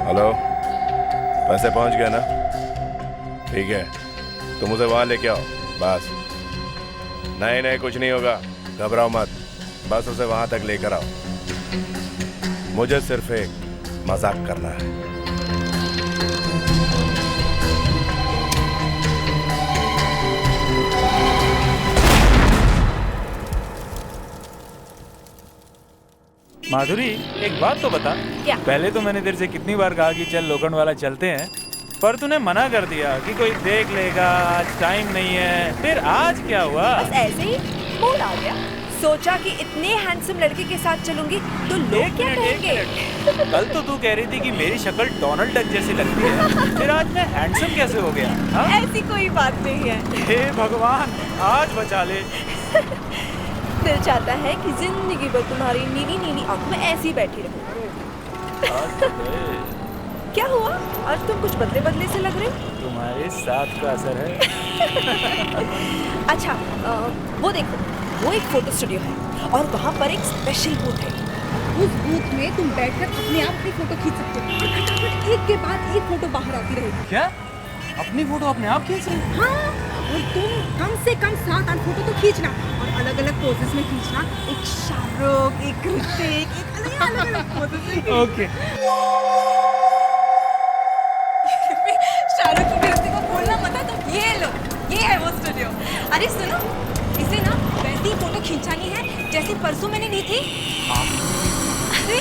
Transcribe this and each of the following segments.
Hello, पैसे पहुंच गए ना? ठीक है, तुम उसे वहां लेके आओ बस। नहीं नहीं, कुछ नहीं होगा, घबराओ मत, बस उसे वहां तक लेकर आओ। मुझे सिर्फ एक मजाक करना है। माधुरी, एक बात तो बता। क्या? पहले तो मैंने तेरे से कितनी बार कहा कि चल लोखंड वाला चलते हैं, पर तूने मना कर दिया कि कोई देख लेगा, आज टाइम नहीं है। फिर आज क्या हुआ? बस ऐसे ही मूड आ गया। सोचा कि इतने हैंडसम लड़के के साथ चलूंगी तो लोग क्या कहेंगे। कल तो तू कह रही थी कि मेरी शक्ल डोनाल्ड डक जैसी लगती है, फिर आज मैं हैंडसम कैसे हो गया? हाँ? ऐसी कोई बात नहीं है। हे भगवान, आज बचा ले। दिल चाहता है कि जिंदगी भर तुम्हारी नीली नीली आंख में ऐसी बैठी रहूं। क्या हुआ? आज तुम कुछ बदले बदले से लग रहे हो। तुम्हारे साथ का असर है। अच्छा, वो देखो, वो एक फोटो स्टूडियो है और वहाँ पर एक स्पेशल बूथ है। उस बूथ में तुम बैठकर अपने आप की फोटो खींच सकते हो और फटाफट एक के बाद एक फोटो बाहर आती रहेगी। क्या? अपनी फोटो अपने आप खींच रही? हाँ, और तुम कम से कम 7-8 फोटो तो खींचना और अलग अलग पोजेस में खींचना। एक शाहरुख, एक ऋतिक, एक अलग अलग पोजेस में। ओके। शाहरुख को भी ऋतिक को बोलना मत है तो ये लो, ये है वो स्टूडियो। अरे सुनो, इसे ना वैसी फोटो खिंचानी है जैसी परसों मैंने ली थी। अरे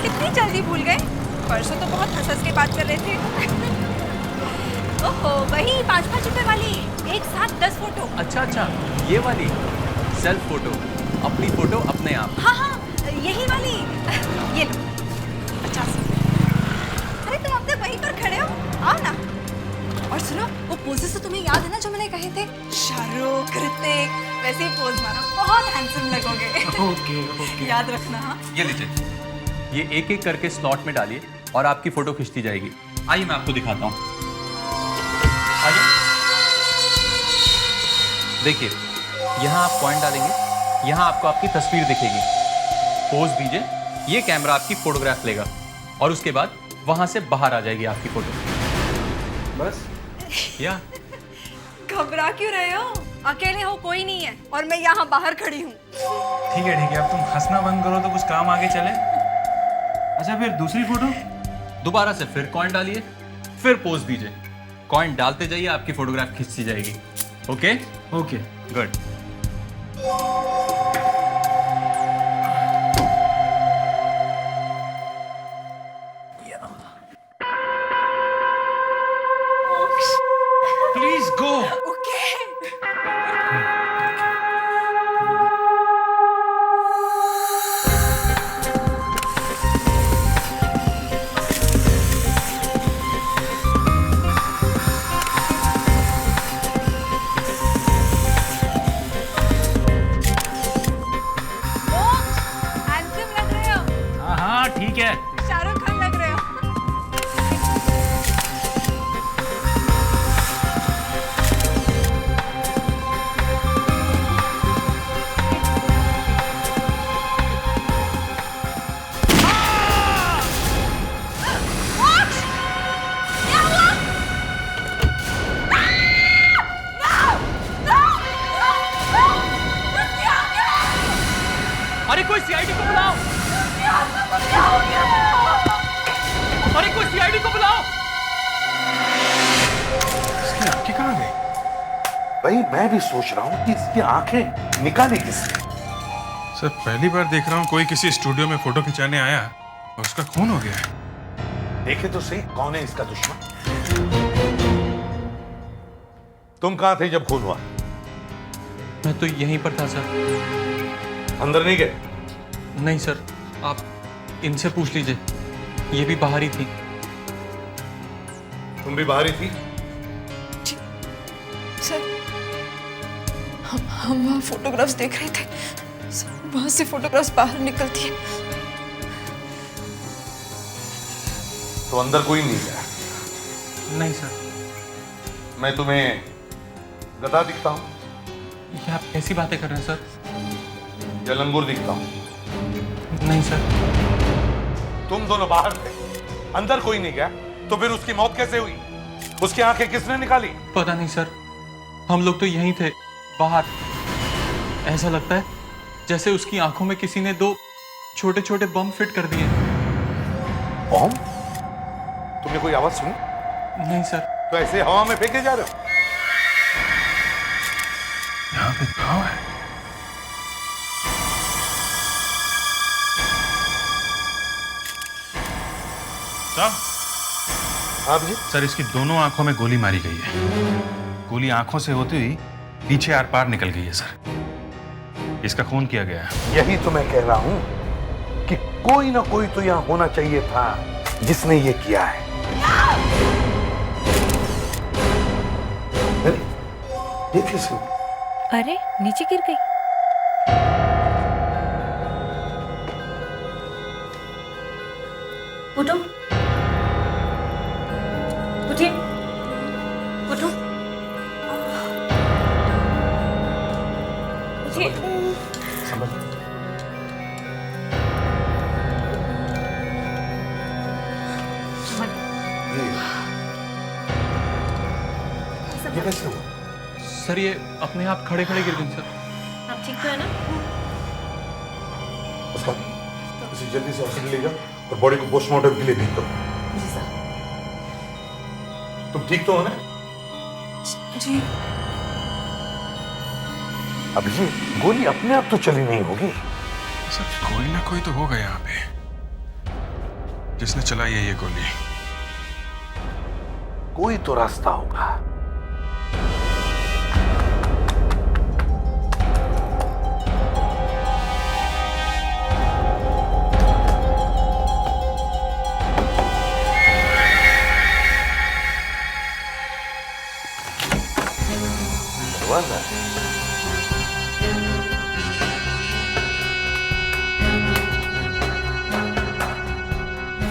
इतनी जल्दी भूल गए? परसों तो बहुत हंस के बात कर रहे थे। ओहो, वही 5-5 रुपए वाली, एक साथ 10 फोटो। अच्छा, ये वाली सेल्फ फोटो, अपनी फोटो अपने आप। हाँ, यही वाली। ये लो 50 रुपए। अरे तुम अब तक वहीं पर खड़े हो, आओ ना। और सुनो, वो पोजेस तो तुम्हें याद है ना जो मैंने कहे थे? शाहरुख, ऋतिक, वैसे ही पोज मारो, बहुत हैंडसम लगोगे। ओके। याद रखना। हाँ, ये लीजिए, ये एक एक करके स्लॉट में डालिए और आपकी फोटो खिंचती जाएगी। आइए मैं आपको दिखाता हूँ। आइए, देखिए, यहाँ आप पॉइंट डालेंगे, यहाँ आपको आपकी तस्वीर दिखेगी। पोज दीजिए, ये कैमरा आपकी फोटोग्राफ लेगा और उसके बाद वहां से बाहर आ जाएगी आपकी फोटो। बस या घबरा क्यों रहे हो? अकेले हो, कोई नहीं है और मैं यहाँ बाहर खड़ी हूँ। ठीक है, अब तुम हंसना बंद करो तो कुछ काम आगे चले। अच्छा, फिर दूसरी फोटो? दोबारा से फिर कॉइन डालिए, फिर पोज दीजिए। कॉइन डालते जाइए, आपकी फोटोग्राफ खिंचती जाएगी। Okay good. Please go. Okay. Handsome लग रहे हो। हाँ, ठीक है। शाहरुख खान लग रहे हो। अरे कोई सीआईडी को बुलाओ! अरे कोई सीआईडी को बुलाओ! इसकी आंखें कहाँ गई? भाई मैं भी सोच रहा हूँ कि इसकी आंखें निकाली किसने? सर, पहली बार देख रहा हूँ कोई किसी स्टूडियो में फोटो खिंचाने आया और उसका खून हो गया है। देखे तो सही कौन है इसका दुश्मन। तुम कहां थे जब खून हुआ? मैं तो यहीं पर था सर। अंदर नहीं गए? नहीं सर, आप इनसे पूछ लीजिए, ये भी बाहर ही थी। तुम भी बाहर ही थी? सर, हम वहाँ फोटोग्राफ्स देख रहे थे। सर, वहाँ से फोटोग्राफ्स बाहर निकलती है। तो अंदर कोई नहीं गया? नहीं सर। मैं तुम्हें गधा दिखता हूं ये आप कैसी बातें कर रहे हैं सर? या लंगूर दिखता हूं? नहीं सर। तुम दोनों बाहर थे, अंदर कोई नहीं गया, तो फिर उसकी मौत कैसे हुई? उसकी आंखें किसने निकाली? पता नहीं सर, हम लोग तो यहीं थे बाहर। ऐसा लगता है जैसे उसकी आंखों में किसी ने 2 छोटे छोटे बम फिट कर दिए। बम? तुमने कोई आवाज सुनी? नहीं सर। तो ऐसे हवा में फेंके जा रहे हो? यहाँ पे गाँव है। साहब, हाँ जी। सर इसकी दोनों आंखों में गोली मारी गई है। गोली आंखों से होती हुई पीछे आर पार निकल गई है सर। इसका खून किया गया है। यही तो मैं कह रहा हूं कि कोई ना कोई तो यहां होना चाहिए था जिसने ये किया है। अरे, ये किस? अरे नीचे गिर गई। उठो, उठिए, उठो, उठिए। ये कैसे हुआ? सर ये अपने आप खड़े खड़े गिर गई सर। आप ठीक तो है ना? उसका इसे जल्दी से हॉस्पिटल ले जाओ और बॉडी को पोस्टमार्टम के लिए भेज दो। जी सर। तुम ठीक तो हो ना? जी। अब ये गोली अपने आप तो चली नहीं होगी। सर कोई ना कोई तो होगा यहाँ पे जिसने चलाई है ये गोली। कोई तो रास्ता होगा। दरवाजा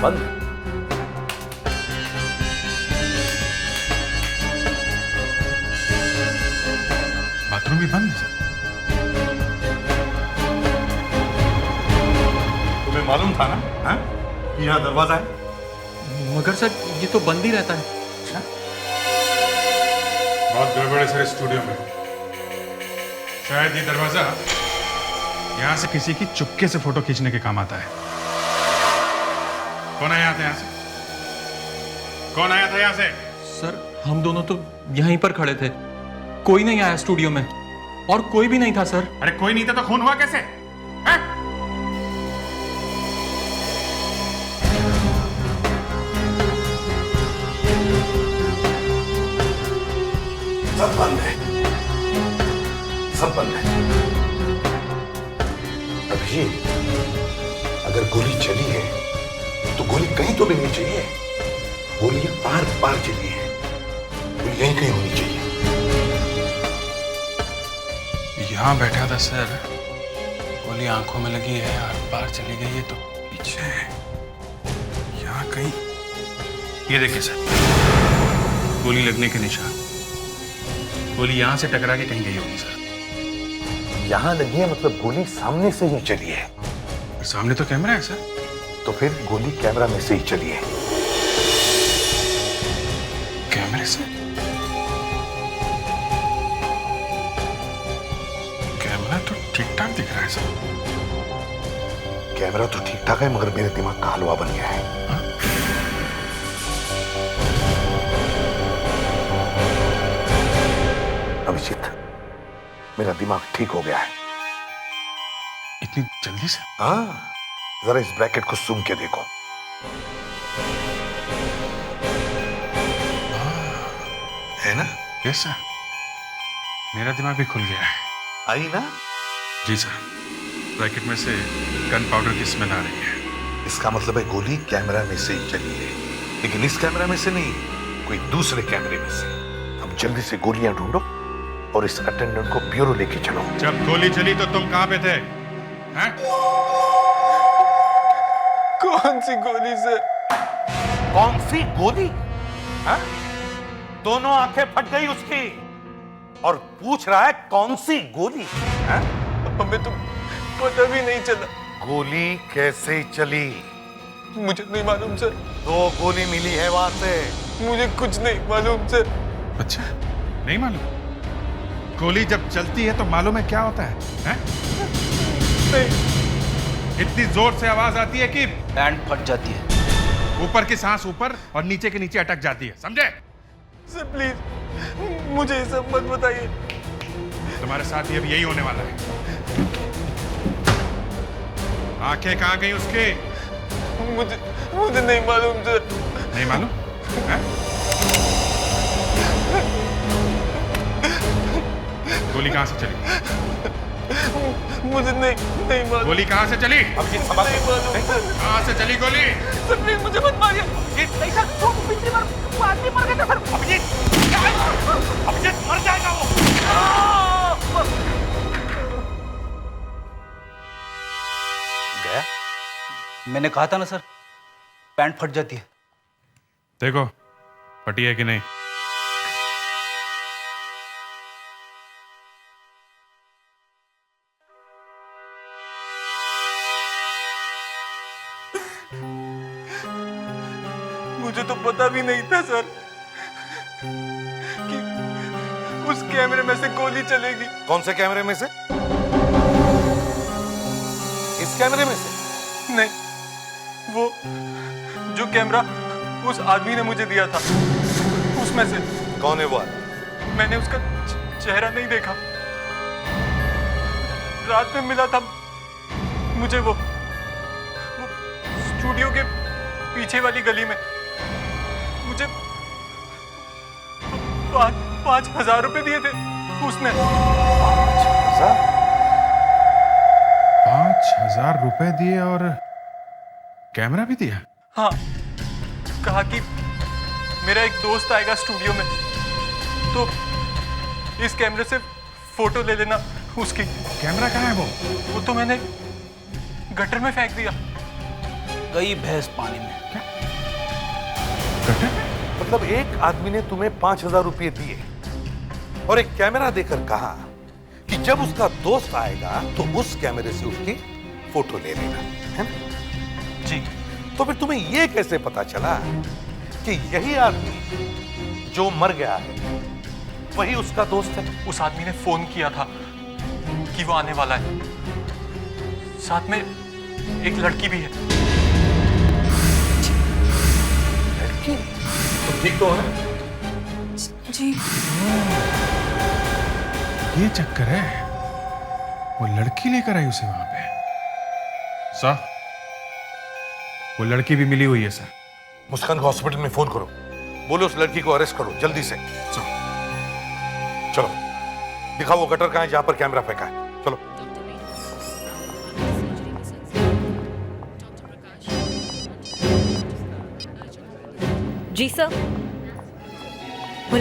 बंद। बाथरूम भी बंद है सर। तुम्हें मालूम था ना हाँ? कि यहाँ दरवाजा है? मगर सर ये तो बंद ही रहता है। बहुत गड़बड़ है सर स्टूडियो में। शायद ये दरवाजा यहाँ से किसी की चुपके से फोटो खींचने के काम आता है। कौन आया था यहाँ से? कौन आया था यहाँ से? सर हम दोनों तो यहीं पर खड़े थे, कोई नहीं आया स्टूडियो में और कोई भी नहीं था सर। अरे कोई नहीं था तो खून हुआ कैसे? हैं? सब बंद है, सब बंद है। अभिजीत, अगर गोली चली है तो गोली कहीं तो मिलनी चाहिए। गोलियां पार पार चली है, गोली यहीं कहीं होनी चाहिए। यहाँ बैठा था सर, गोली आंखों में लगी है और बाहर चली गई है तो पीछे यहाँ कहीं। ये देखिए सर, गोली लगने के निशान। गोली यहाँ से टकरा के कहीं गई होगी सर। यहां लगी है मतलब गोली सामने से ही चली है। सामने तो कैमरा है सर। तो फिर गोली कैमरा में से ही चली है। कैमरे से? कैमरा तो ठीक ठाक दिख रहा है सर। कैमरा तो ठीक ठाक है मगर मेरे दिमाग का हलवा बन गया है। अभिजीत, मेरा दिमाग ठीक हो गया है। इतनी जल्दी से? हाँ, जरा इस ब्रैकेट को सूम के देखो। है ना? यस सर, मेरा दिमाग भी खुल गया है। आई ना? जी सर, ब्रैकेट में से गन पाउडर की स्मेल आ रही है। इसका मतलब है गोली कैमरा में से ही चली है, लेकिन इस कैमरा में से नहीं, कोई दूसरे कैमरे में से। अब जल्दी से गोलियां ढूंढो और इस अटेंडेंट को ब्यूरो लेके चलो। जब गोली चली तो तुम कहां पे थे? हैं? कौन सी गोली से? कौन सी गोली? हाँ? दोनों आंखें फट गई उसकी और पूछ रहा है कौन सी गोली? हमें तो पता भी नहीं चला। गोली कैसे चली? मुझे नहीं मालूम सर। 2 गोली मिली है वहां से। मुझे कुछ नहीं मालूम सर। अच्छा, नहीं मालूम? गोली जब चलती है तो मालूम है क्या होता है, हैं? इतनी जोर से आवाज आती है कि बैंड फट जाती है। ऊपर की सांस ऊपर और नीचे के नीचे अटक जाती है, समझे? सर प्लीज मुझे ये सब मत बताइए। तुम्हारे साथ ही अब यही होने वाला है। आंखें कहाँ गई उसकी? मुझे नहीं मालूम सर। नहीं मालूम? हैं? गोली कहाँ से चली? मुझे नहीं मालूम। गोली कहाँ से चली? अभिजीत संभाल। नहीं मालूम सर। कहाँ से चली गोली? सर प्लीज मुझे मत मारिए। नहीं सर, पिछली बार वो आदमी मर गया था सर। अभिजीत मर जाएगा वो। गया? मैंने कहा था ना सर, पैंट फट जाती है। देखो फटी है कि नहीं। मुझे तो पता भी नहीं था सर कि उस कैमरे में से गोली चलेगी। कौन से कैमरे में से? इस कैमरे में से? नहीं, वो जो कैमरा उस आदमी ने मुझे दिया था उसमें से। कौन है वो आदमी? मैंने उसका चेहरा नहीं देखा। रात में मिला था मुझे वो स्टूडियो के पीछे वाली गली में। मुझे 5,000 रुपए दिए थे उसने। 5,000 रुपए दिए और कैमरा भी दिया? हाँ, कहा कि मेरा एक दोस्त आएगा स्टूडियो में तो इस कैमरे से फोटो ले लेना उसकी। कैमरा कहाँ है वो तो मैंने गटर में फेंक दिया। गई भैंस पानी में। मतलब एक आदमी ने तुम्हें 5,000 रुपए दिए और एक कैमरा देकर कहा कि जब उसका दोस्त आएगा तो उस कैमरे से उसकी फोटो ले लेना, है ना? जी। तो फिर तुम्हें यह कैसे पता चला कि यही आदमी जो मर गया है वही उसका दोस्त है? उस आदमी ने फोन किया था कि वो आने वाला है। साथ में एक लड़की भी है। लड़की? तो ठीक तो है? जी। ये चक्कर है, वो लड़की लेकर आई उसे वहां पे। सर, वो लड़की भी मिली हुई है सर। मुस्कान को हॉस्पिटल में फोन करो, बोलो उस लड़की को अरेस्ट करो जल्दी से। चलो दिखाओ वो गटर कहाँ है जहां पर कैमरा फेंका है। चलो। जी सर। वो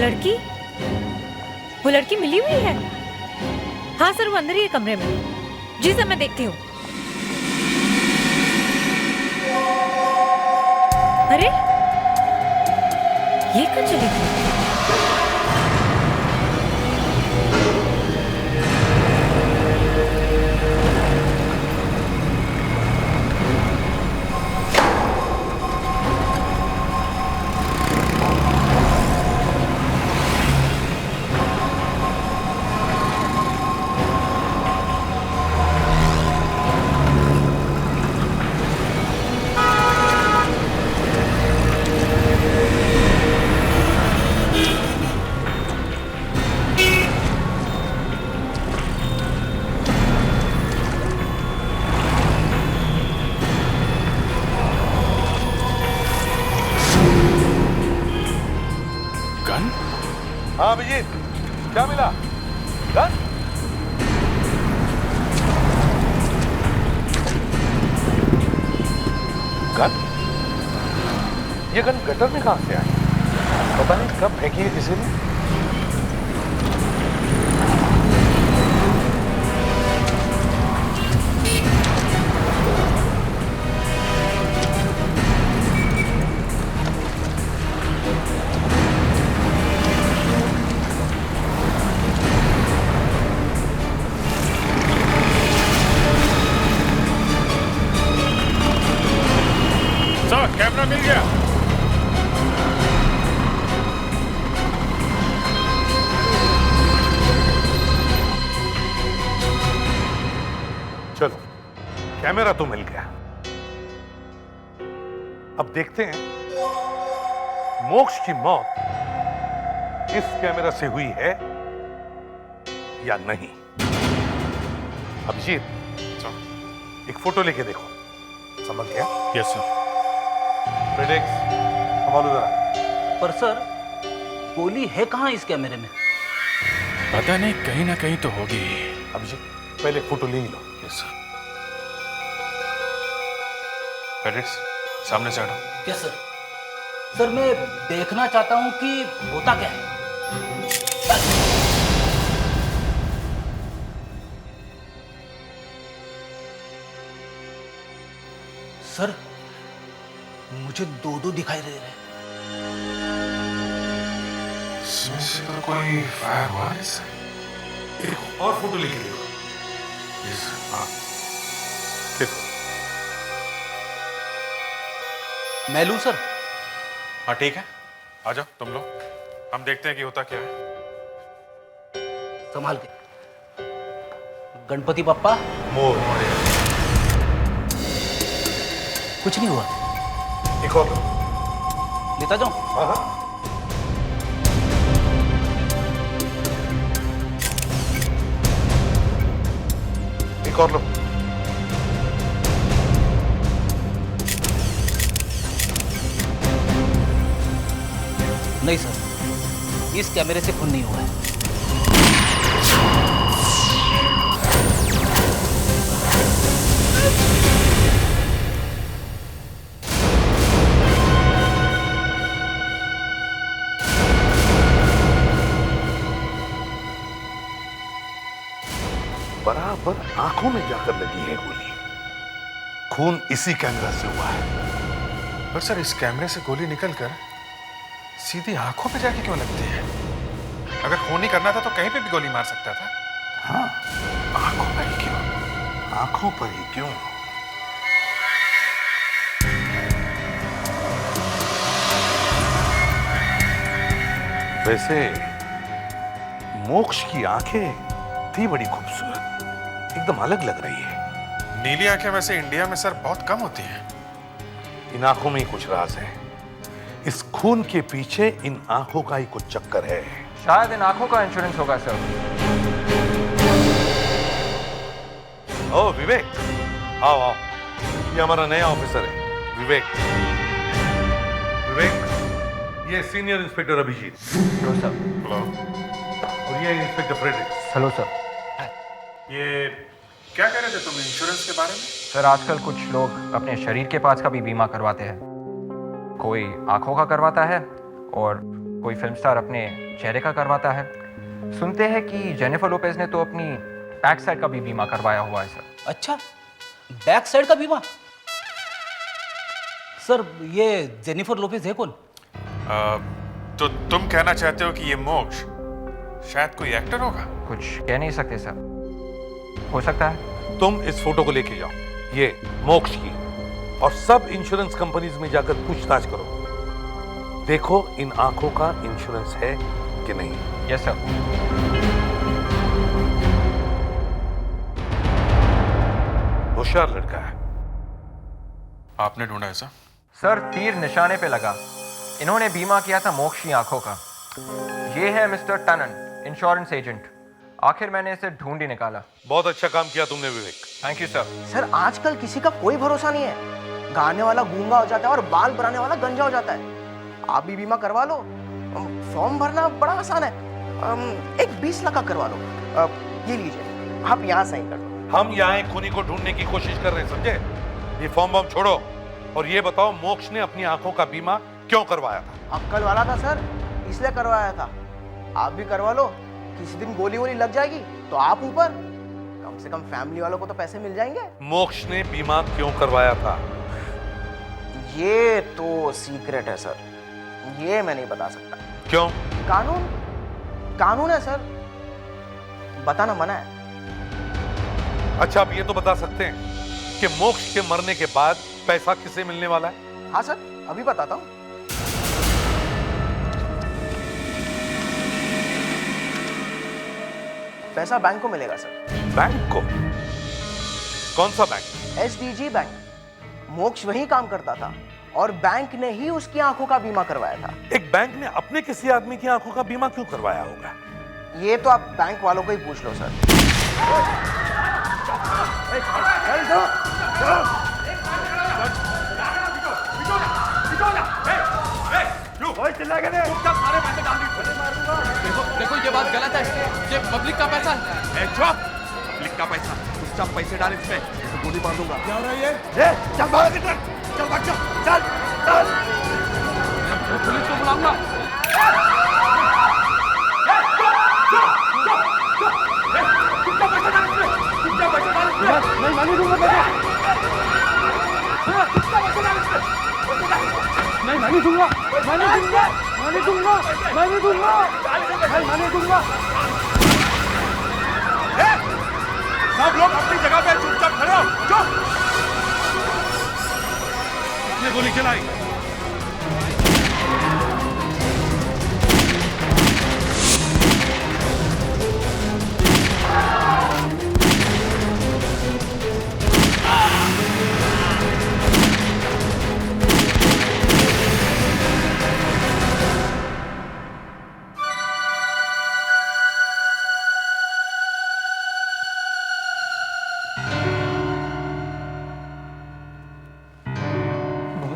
लड़की मिली हुई है? हाँ सर, वो अंदर ही है कमरे में। जी सर, मैं देखती हूँ। अरे ये कहाँ चली गई? हाँ अभिजीत, क्या मिला? गन? गन? ये गन गटर में कहां से आई? पता नहीं कब फेंकी है किसी ने। कैमरा मिल गया। चलो, कैमरा तो मिल गया। अब देखते हैं मोक्ष की मौत इस कैमरा से हुई है या नहीं। अभिजीत, एक फोटो लेके देखो। समझ गया? Yes sir. प्रेडिक्स संभालो जरा। पर सर, गोली है कहाँ इस कैमरे में? पता नहीं, कहीं ना कहीं तो होगी। अभिजीत, पहले फोटो ले ही लो। Yes sir. पेडिक्स, सामने से हटो। क्या सर? सर मैं देखना चाहता हूँ कि होता क्या है। सर, मुझे दो दिखाई दे रहे हैं। इसमें से तो कोई फायर हुआ है सर। एक और फोटो लेके देखो। Yes sir. हाँ, देखो। मैं लूं सर? हाँ ठीक है, आ जाओ तुम लोग, हम देखते हैं कि होता क्या है। संभाल के। गणपति बप्पा। मोर। कुछ नहीं हुआ। एक और लेता जाऊं? हाँ हाँ। एक और लो। नहीं सर, इस कैमरे से खून नहीं हुआ है। बराबर आंखों में जाकर लगी है गोली। खून इसी कैमरा से हुआ है। पर सर, इस कैमरे से गोली निकलकर सीधी आंखों पे जाके क्यों लगती है? अगर खून नहीं करना था तो कहीं पे भी गोली मार सकता था। हाँ, आंखों पर ही क्यों? आंखों पर ही क्यों? वैसे मोक्ष की आंखें थी बड़ी खूबसूरत, एकदम अलग लग रही है। नीली आंखें वैसे इंडिया में सर बहुत कम होती हैं। इन आंखों में ही कुछ राज है। इस खून के पीछे इन आंखों का ही कुछ चक्कर है। शायद इन आंखों का इंश्योरेंस होगा सर। ओ विवेक, आओ आओ, ये हमारा नया ऑफिसर है विवेक। विवेक, ये senior inspector Abhijeet. Hello sir. Hello. और ये इंस्पेक्टर फ्रेडरिक्स। Hello sir. ये क्या कह रहे थे तुम इंश्योरेंस के बारे में? सर आजकल कुछ लोग अपने शरीर के पार्ट्स का भी बीमा करवाते हैं। कोई आंखों का करवाता है और कोई फिल्म स्टार अपने चेहरे का करवाता है। सुनते हैं कि जेनिफर लोपेज ने तो अपनी बैक साइड का भी बीमा करवाया हुआ है सर। अच्छा, बैक साइड का बीमा? सर ये जेनिफर लोपेज है कौन? तो तुम कहना चाहते हो कि ये मोक्ष शायद कोई एक्टर होगा? कुछ कह नहीं सकते सर, हो सकता है। तुम इस फोटो को लेके जाओ, ये मोक्ष की, और सब इंश्योरेंस कंपनीज में जाकर पूछताछ करो। देखो इन आंखों का इंश्योरेंस है कि नहीं। Yes sir. होशियार लड़का है। आपने ढूंढा है सर? सर तीर निशाने पे लगा। इन्होंने बीमा किया था मोक्ष की आंखों का। ये है मिस्टर टनन, इंश्योरेंस एजेंट। आखिर मैंने इसे ढूंढ ही निकाला। बहुत अच्छा काम किया तुमने Vivek. Thank you sir. Sir आजकल किसी का कोई भरोसा नहीं है। गाने वाला गूंगा हो जाता है और बाल बनाने वाला गंजा हो जाता है। आप भी बीमा करवा लो, फॉर्म भरना बड़ा आसान है। एक 20 लाख का करवा लो। ये लीजिए, आप यहाँ साइन कर दो। हम यहाँ एक खूनी को ढूंढने की कोशिश कर रहे हैं, समझे? ये फॉर्म बॉम छोड़ो और ये बताओ मोक्ष ने अपनी आंखों का बीमा क्यों करवाया था? अक्कल वाला था सर, इसलिए करवाया था। आप भी करवा लो, किसी दिन गोली वोली लग जाएगी तो आप ऊपर, कम से कम फैमिली वालों को तो पैसे मिल जाएंगे। मोक्ष ने बीमा क्यों करवाया था? ये तो सीक्रेट है सर, ये मैं नहीं बता सकता। क्यों? कानून है सर, बताना मना है। अच्छा, आप ये तो बता सकते हैं कि मोक्ष के मरने के बाद पैसा किसे मिलने वाला है? हाँ सर, अभी बताता हूँ। पैसा बैंक को मिलेगा सर। बैंक को? कौन सा बैंक? SDG bank. मोक्ष वही काम करता था और बैंक ने ही उसकी आंखों का बीमा करवाया था। एक बैंक ने अपने किसी आदमी की आंखों का बीमा क्यों करवाया होगा? ये तो आप बैंक वालों को ही पूछ लो सर। देखो ये बात गलत है, ये पब्लिक का पैसा है। पब्लिक का पैसा, चुपचाप पैसे डाल इसमें, तो गोली मार दूंगा। क्या हो रहा है ये? चल भाग इधर, चल भाग, चल चल। पुलिस को बुलाऊंगा। नहीं मानी दूंगा पैसा, नहीं मानी दूंगा, मानी दूंगा, मानी दूंगा, मानी दूंगा, नहीं मानी दूंगा। सब लोग अपनी जगह पे चुपचाप खड़े हो, चुप। किसने गोली चलाई?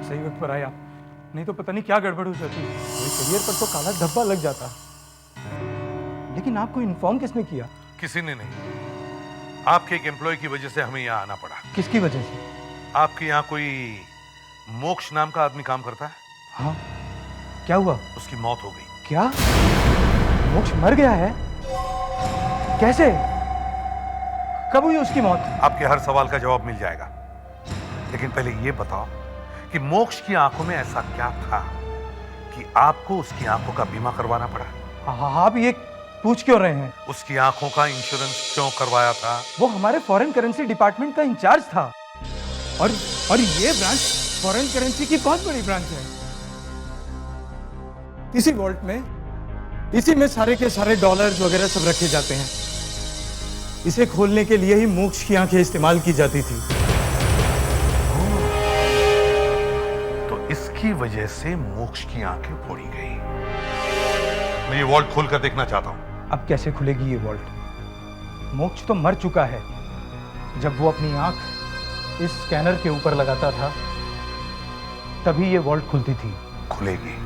सही वक्त पर आया, नहीं तो पता नहीं क्या गड़बड़ हो जाती। मेरे करियर पर तो काला धब्बा लग जाता। लेकिन आपको इन्फॉर्म किसने किया? किसी ने नहीं। आपके एक एम्प्लॉय की वजह से हमें यहाँ आना पड़ा। किसकी वजह से? आपके यहाँ कोई मोक्ष नाम का आदमी काम करता है? हाँ, क्या हुआ? उसकी मौत हो गई। क्या? मोक्ष मर गया है? कैसे? कब हुई उसकी मौत? आपके हर सवाल का जवाब मिल जाएगा, लेकिन पहले ये बताओ कि मोक्ष की आंखों में ऐसा क्या था कि आपको उसकी आंखों का बीमा करवाना पड़ा? आप ये पूछ क्यों रहे हैं? उसकी आंखों का इंश्योरेंस क्यों करवाया था? वो हमारे फॉरेन करेंसी डिपार्टमेंट का इंचार्ज था और ये ब्रांच फॉरेन करेंसी की बहुत बड़ी ब्रांच है। इसी वॉल्ट में, इसी में सारे के सारे डॉलर्स वगैरह सब रखे जाते हैं। इसे खोलने के लिए ही मोक्ष की आंखें इस्तेमाल की जाती थी। इसकी वजह से मोक्ष की आंखें फोड़ी गई। मैं ये वॉल्ट खोलकर देखना चाहता हूं। अब कैसे खुलेगी ये वॉल्ट? मोक्ष तो मर चुका है। जब वो अपनी आंख इस स्कैनर के ऊपर लगाता था, तभी ये वॉल्ट खुलती थी। खुलेगी,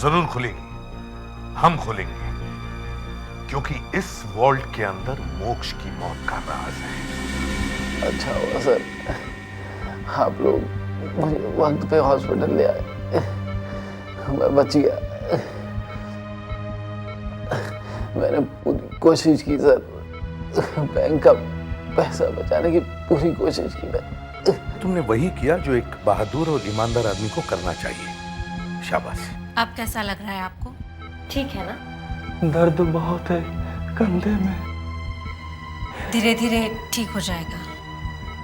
जरूर खुलेगी। हम खोलेंगे, क्योंकि इस वॉल्ट के अंदर मोक्ष की मौत का राज है। अच्छा हुआ सर, आप लोग मुझे वक्त पे हॉस्पिटल ले आए, मैं बच गया। मैंने पूरी कोशिश की सर, बैंक का पैसा बचाने की पूरी कोशिश की मैंने। तुमने वही किया जो एक बहादुर और ईमानदार आदमी को करना चाहिए। शाबाश। अब कैसा लग रहा है आपको? ठीक है ना? दर्द बहुत है कंधे में। धीरे धीरे ठीक हो जाएगा,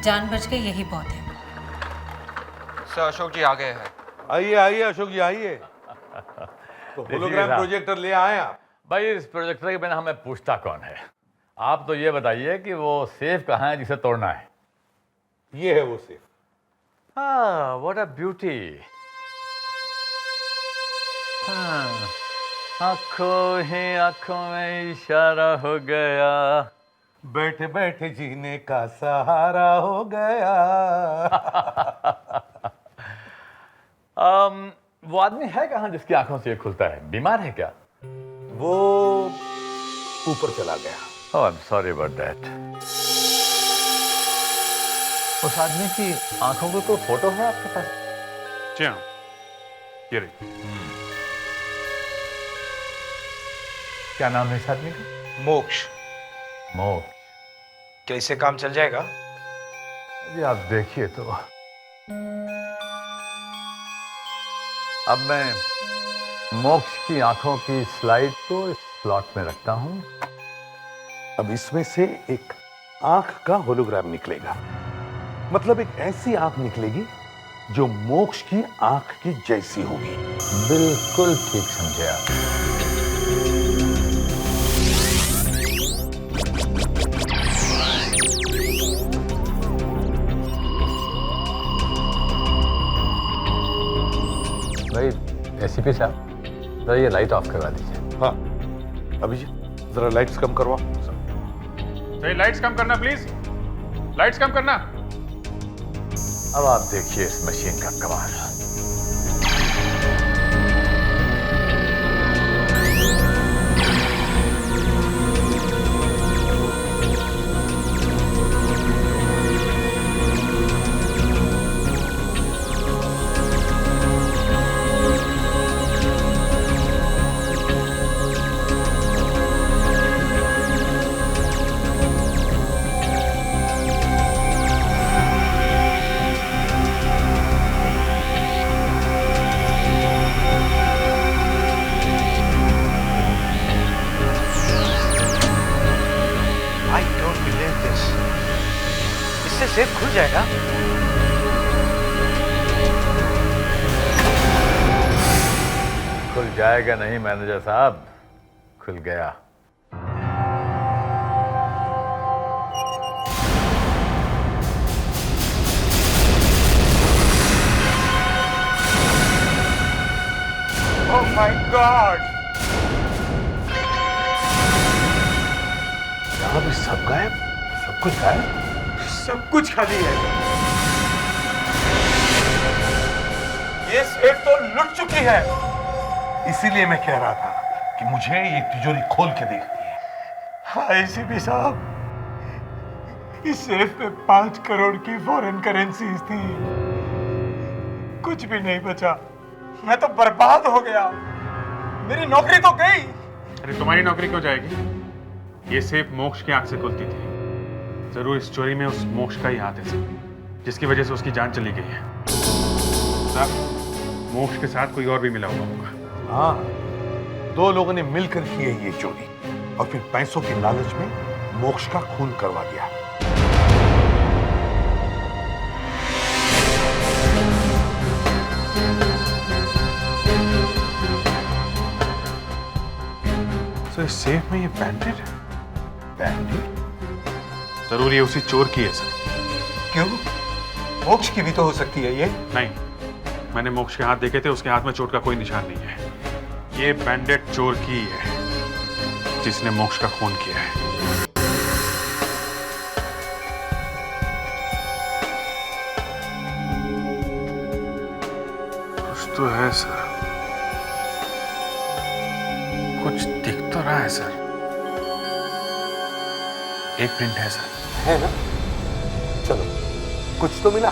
जान बच गई यही बहुत है। सर अशोक जी आ गए हैं। आइए आइए अशोक जी आइए। तो होलोग्राम प्रोजेक्टर ले आए आप? भाई इस प्रोजेक्टर के बिना हमें पूछता कौन है? आप तो ये बताइए कि वो सेफ कहाँ है जिसे तोड़ना है? ये है वो सेफ। हाँ, व्हाट अ ब्यूटी। आंखों ही आंखों में इशारा हो गया, बैठे बैठे जीने का सहारा हो गया। वो आदमी है कहाँ जिसकी आंखों से ये खुलता है? बीमार है क्या? वो ऊपर चला गया। Oh, I'm sorry about that. उस आदमी की आंखों की कोई फोटो है आपके पास? जी हाँ, ये रही। क्या नाम है इस आदमी का? मोक्ष। मोक्ष। क्या इससे काम चल जाएगा? जी आप देखिए तो। अब मैं मोक्ष की आंखों की स्लाइड को इस स्लॉट में रखता हूं। अब इसमें से एक आंख का होलोग्राम निकलेगा, मतलब एक ऐसी आंख निकलेगी जो मोक्ष की आंख की जैसी होगी। बिल्कुल ठीक समझे आप। भाई एसीपी साहब, जरा ये लाइट ऑफ करवा दीजिए। हाँ अभिजीत, जरा लाइट्स कम करवा। सही, लाइट्स कम करना प्लीज, लाइट्स कम करना। अब आप देखिए इस मशीन का कमाल। सेफ खुल जाएगा। खुल जाएगा नहीं मैनेजर साहब, खुल गया। ओह माय गॉड, यहां भी सब गायब, सब कुछ गायब, सब कुछ खाली है। ये सेफ तो लुट चुकी है। इसीलिए मैं कह रहा था कि मुझे ये तिजोरी खोल के देखनी है। हाँ एसीपी साहब, इस सेफ में 5 करोड़ की फॉरेन करेंसीज थी। कुछ भी नहीं बचा, मैं तो बर्बाद हो गया। मेरी नौकरी तो गई। अरे तुम्हारी नौकरी क्यों जाएगी? ये सेफ मोक्ष की आंख से खुलती थी। जरूर इस चोरी में उस मोक्ष का ही हाथ है, जिसकी वजह से उसकी जान चली गई है। साहब, मोक्ष के साथ कोई और भी मिला हुआ होगा। हाँ, 2 लोगों ने मिलकर की है ये चोरी और फिर पैसों के लालच में मोक्ष का खून करवा दिया। तो इस सेफ में ये बैंडेड है। बैंडेड? जरूर ये उसी चोर की है सर। क्यों? मोक्ष की भी तो हो सकती है ये। नहीं, मैंने मोक्ष के हाथ देखे थे, उसके हाथ में चोट का कोई निशान नहीं है। ये बैंडेड चोर की है जिसने मोक्ष का खून किया है। कुछ तो है सर, कुछ दिख तो रहा है सर। एक प्रिंट है सर। है ना? चलो, कुछ तो मिला।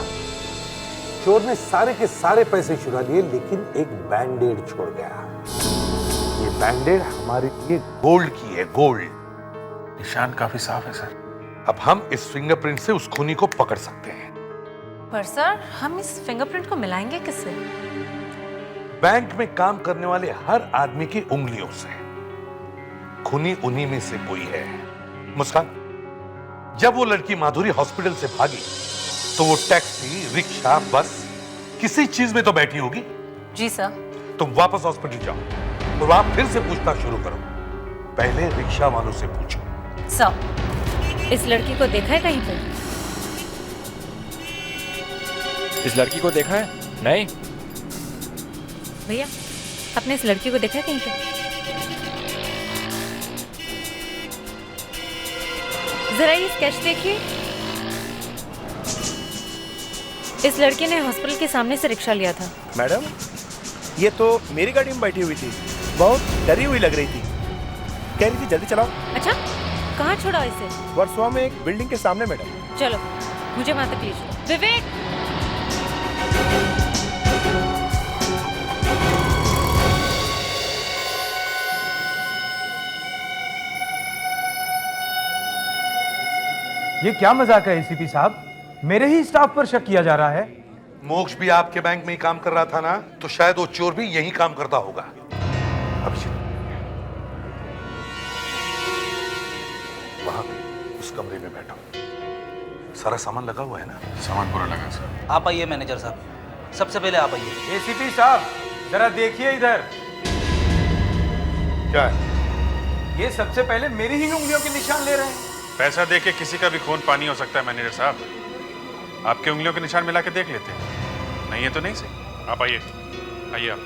चोर ने सारे के सारे पैसे चुरा लिए, लेकिन एक बैंडेड छोड़ गया। ये बैंडेड हमारे लिए गोल्ड की है, गोल्ड। निशान काफी साफ है सर। अब हम इस फिंगरप्रिंट से उस खूनी को पकड़ सकते हैं। पर सर, हम इस फिंगरप्रिंट को मिलाएंगे किससे? बैंक में काम करने वाले हर आदमी की उंगलियों से। खूनी उन्हीं में से कोई है। मुस्कान, जब वो लड़की माधुरी हॉस्पिटल से भागी तो वो टैक्सी, रिक्शा, बस किसी चीज में तो बैठी होगी। जी सर। तुम वापस हॉस्पिटल जाओ और वहां फिर से पूछताछ शुरू करो। पहले रिक्शा वालों से पूछो। सर, इस लड़की को देखा है कहीं पे? इस लड़की को देखा है? नहीं। भैया, आपने इस लड़की को देखा है कहीं पे? जरा ये स्केच देखिए। इस लड़की ने हॉस्पिटल के सामने से रिक्शा लिया था। मैडम, ये तो मेरी गाड़ी में बैठी हुई थी, बहुत डरी हुई लग रही थी, कह रही थी जल्दी चलाओ। अच्छा, कहाँ छोड़ा इसे? वर्सोवा में एक बिल्डिंग के सामने मैडम। चलो, मुझे वहां तक ले चलो। विवेक, ये क्या मजाक है एसीपी साहब? मेरे ही स्टाफ पर शक किया जा रहा है। मोक्ष भी आपके बैंक में ही काम कर रहा था ना, तो शायद वो चोर भी यही काम करता होगा। अभिजीत, वहां उस कमरे में बैठो। सारा सामान लगा हुआ है ना? सामान पूरा लगा सर। आप आइए मैनेजर साहब। सबसे पहले आप आइए। एसीपी साहब जरा देखिए इधर। क्या है? ये सबसे पहले मेरी ही उंगलियों के निशान ले रहे हैं। पैसा दे के किसी का भी खून पानी हो सकता है मैनेजर साहब। आपके उंगलियों के निशान मिला के देख लेते हैं। नहीं है तो नहीं सही। आप आइए, आइए आप।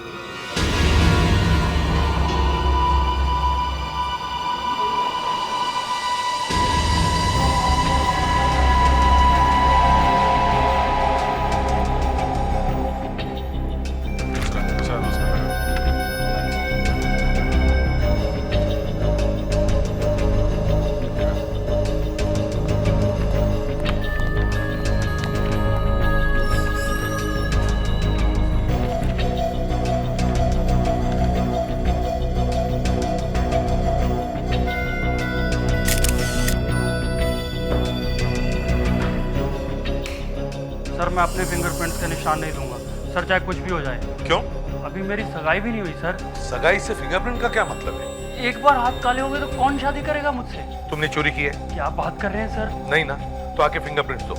सर मैं अपने फिंगरप्रिंट्स के निशान नहीं दूंगा सर, चाहे कुछ भी हो जाए। क्यों? अभी मेरी सगाई भी नहीं हुई सर। सगाई से फिंगरप्रिंट का क्या मतलब है? एक बार हाथ काले हो गए तो कौन शादी करेगा मुझसे? तुमने चोरी की है? क्या बात कर रहे हैं सर? नहीं ना, तो आके फिंगरप्रिंट्स दो,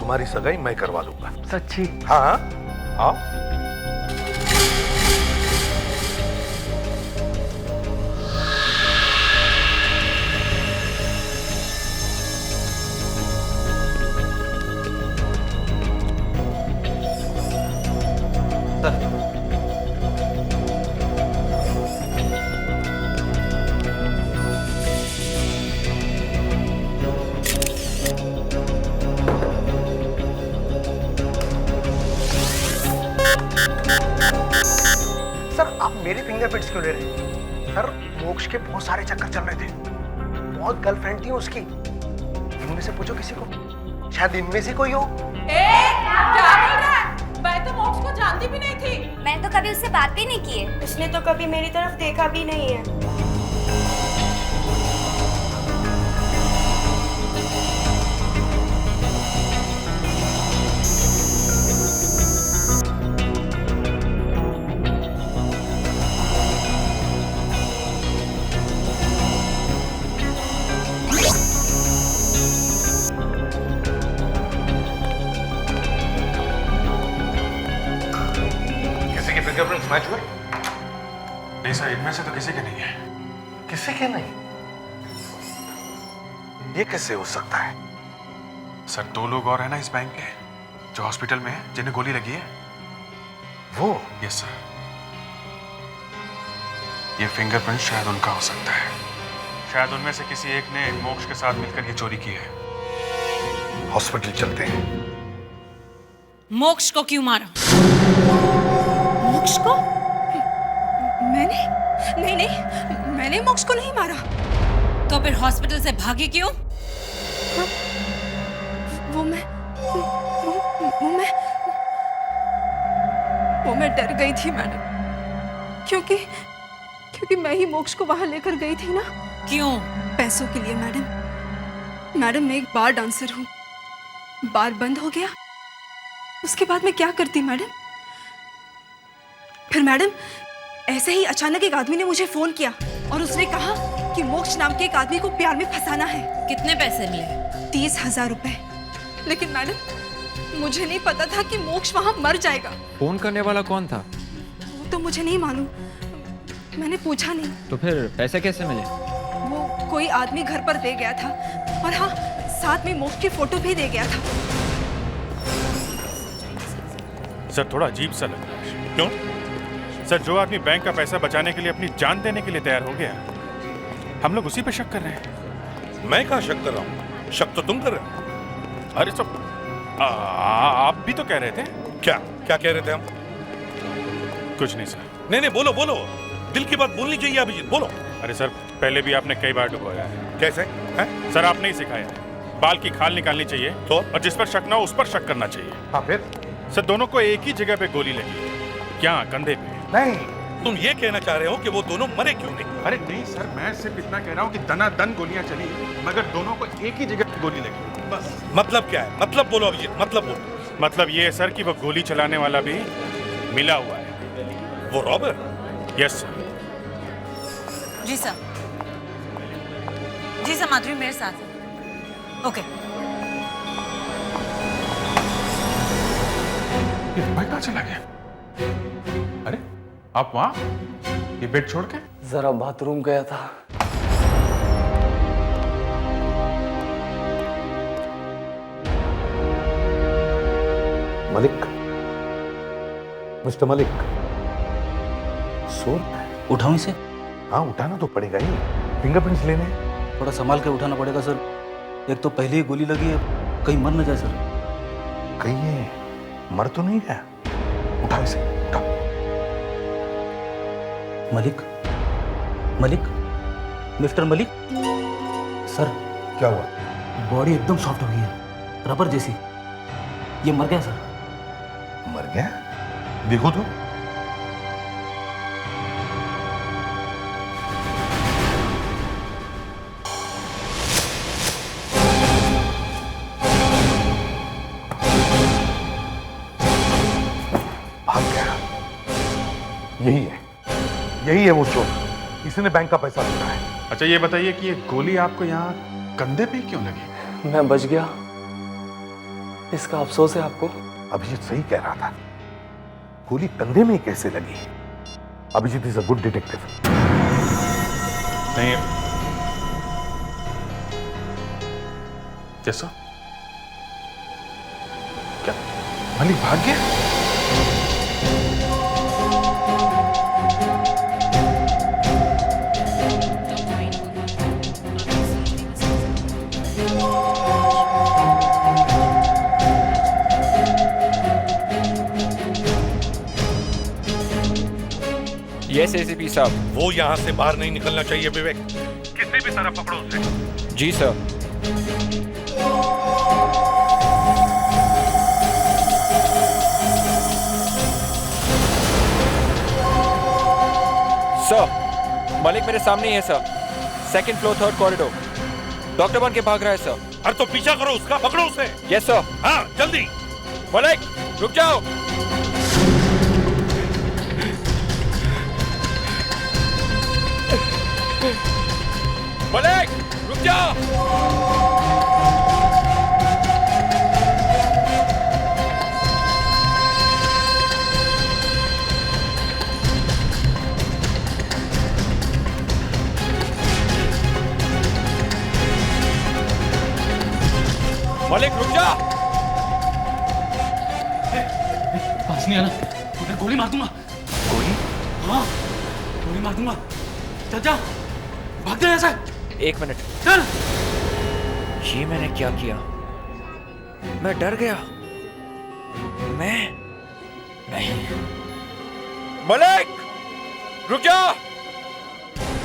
तुम्हारी सगाई मैं करवा दूंगा। सच्ची? हाँ हाँ, आओ। सर आप मेरे फिंगरप्रिंट्स क्यों ले रहे हैं? सर मोक्ष के बहुत सारे चक्कर चल रहे थे, बहुत गर्लफ्रेंड थी उसकी। इनमें से पूछो किसी को, शायद इनमें से कोई हो। क्या बोल रहा है? मैं तो मोक्ष को जानती भी नहीं थी। मैं तो कभी उससे बात भी नहीं की है। उसने तो कभी मेरी तरफ देखा भी नहीं है। फिंगरप्रिंट्स मैच हुए? नहीं सर, इनमें से तो किसी के नहीं है। किसी के नहीं? ये कैसे हो सकता है? सर 2 लोग और हैं ना इस बैंक के जो हॉस्पिटल में हैं, जिन्हें गोली लगी है। वो? Yes sir. ये फिंगरप्रिंट शायद उनका हो सकता है। शायद उनमें से किसी एक ने मोक्ष के साथ मिलकर ये चोरी की है। हॉस्पिटल चलते हैं। मोक्ष को क्यों मारा? मोक्ष को? मैंने नहीं, मैंने मोक्ष को नहीं मारा। तो फिर हॉस्पिटल से भागी क्यों? वो मैं डर गई थी मैडम, क्योंकि मैं ही मोक्ष को वहां लेकर गई थी ना। क्यों? पैसों के लिए मैडम। मैडम मैं एक बार डांसर हूँ, बार बंद हो गया, उसके बाद मैं क्या करती मैडम? फिर मैडम ऐसे ही अचानक एक आदमी ने मुझे फोन किया और उसने कहा कि मोक्ष नाम के एक आदमी को प्यार में फंसाना है। कितने पैसे मिले? 30,000 रुपए। लेकिन मैडम मुझे नहीं पता था कि मोक्ष वहां मर जाएगा। फोन करने वाला कौन था? वो तो मुझे नहीं मालूम, मैंने पूछा नहीं। तो फिर पैसे कैसे मिले? वो कोई आदमी घर पर दे गया था, और हाँ साथ में मोक्ष की फोटो भी दे गया था। सर थोड़ा अजीब सा लग रहा है। क्यों? सर जो आदमी बैंक का पैसा बचाने के लिए अपनी जान देने के लिए तैयार हो गया, हम लोग उसी पे शक कर रहे हैं। मैं कहाँ शक कर रहा हूँ? शक तो तुम कर रहे हो। अरे सब आप भी तो कह रहे थे। क्या क्या कह रहे थे हम? कुछ नहीं सर। नहीं बोलो बोलो, दिल की बात बोलनी चाहिए अभिजीत, बोलो। अरे सर पहले भी आपने कई बार डुबोया है। कैसे है? सर आपने ही सिखाया है। बाल की खाल निकालनी चाहिए तो, और जिस पर शक ना हो उस पर शक करना चाहिए। हाँ फिर? सर दोनों को एक ही जगह पे गोली लगी। क्या कंधे पे? नहीं, तुम ये कहना चाह रहे हो कि वो दोनों मरे क्यों नहीं? अरे नहीं सर, मैं सिर्फ इतना कह रहा हूँ कि दनादन गोलियां चली, मगर दोनों को एक ही जगह पे गोली लगी, बस। मतलब क्या है? मतलब बोलो अभिजीत, मतलब बोलो। मतलब ये है सर कि वो गोली चलाने वाला भी मिला हुआ है। वो रॉबर? Yes sir. जी सर। जी सर, माधुरी मेरे साथ है। ओके। ये भाई कहाँ चला गया? अरे आप वहां ये बेड छोड़ के? जरा बाथरूम गया था। मलिक, मिस्टर मलिक, सो उठाऊं इसे? हाँ, उठाना तो पड़ेगा ही, फिंगरप्रिंट्स लेने। थोड़ा संभाल के उठाना पड़ेगा सर, एक तो पहले ही गोली लगी है, कहीं मर न जाए सर। कहीं ये मर तो नहीं गया? उठाओ इसे, उठाओ। मलिक, मलिक, मिस्टर मलिक। सर क्या हुआ? बॉडी एकदम सॉफ्ट हो गई है, रबर जैसी। ये मर गया सर। मर गया? देखो तो। भाग गया। यही है वो चोर। इसने बैंक का पैसा लूटा है। अच्छा ये बताइए कि ये गोली आपको यहाँ कंधे पे क्यों लगी? मैं बच गया, इसका अफसोस है आपको? अभिजीत सही कह रहा था, गोली कंधे में कैसे लगी? Abhijeet is a good detective. नहीं जैसा क्या मलिक भाग गया? यस एसीपी साहब। वो यहाँ से बाहर नहीं निकलना चाहिए विवेक। किसी भी तरह पकड़ो उसे। जी सर। सर मलिक मेरे सामने ही है sir, second floor third corridor, doctor बन के भाग रहा है सर। अरे तो पीछा करो उसका, पकड़ो उसे। Yes sir. हाँ जल्दी। मलिक रुक जाओ। मलिक रुक जाओ। मलिक रुक जा। पास नहीं आना, उन्हें गोली मार दूंगा। गोली? हाँ, गोली मार दूंगा। चल जा, भाग जा यहाँ से। एक मिनट। चल। ये मैंने क्या किया? मैं डर गया। मैं नहीं। मलिक रुक जा,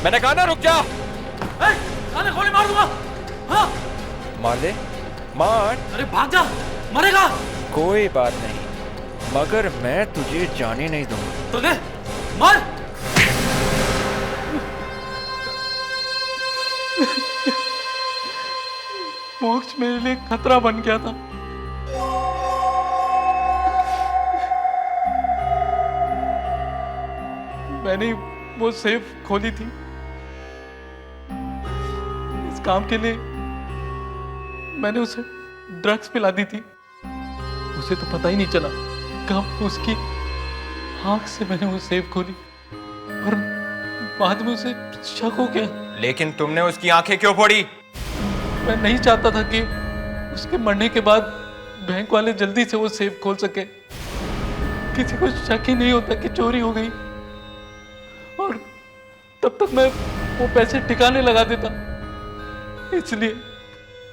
मैंने कहा ना रुक जा। अरे गोली मार दूंगा। हाँ मार दे, मार। अरे भाग जा, मरेगा। कोई बात नहीं, मगर मैं तुझे जाने नहीं दूंगा। तो ले, मार। मोक्ष मेरे लिए खतरा बन गया था। मैंने वो सेफ खोली थी इस काम के लिए। मैंने उसे ड्रग्स पिला दी थी, उसे तो पता ही नहीं चला कब उसकी आंख से मैंने वो सेफ खोली और बाद में उसे शक हो गया। लेकिन तुमने उसकी आंखें क्यों फोड़ी? मैं नहीं चाहता था कि उसके मरने के बाद बैंक वाले जल्दी से वो सेफ खोल सके, किसी को शक ही नहीं होता कि चोरी हो गई, और तब तक मैं वो पैसे ठिकाने लगा देता। इसलिए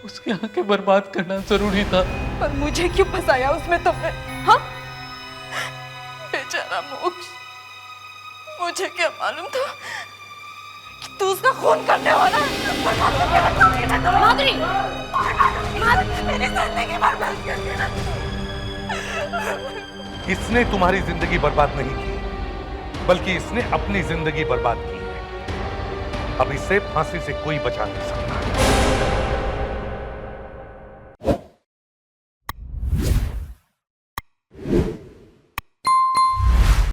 उसकी आंखें बर्बाद करना जरूरी था। पर मुझे क्यों फंसाया उसमें तुमने? हाँ, बेचारा मोक्ष, मुझे क्या मालूम था कि तू उसका खून करने वाला है। माधुरी, मेरी जिंदगी बर्बाद कर दी ना। इसने तुम्हारी जिंदगी बर्बाद नहीं की, बल्कि इसने अपनी जिंदगी बर्बाद की है। अब इसे फांसी से कोई बचा नहीं सकता।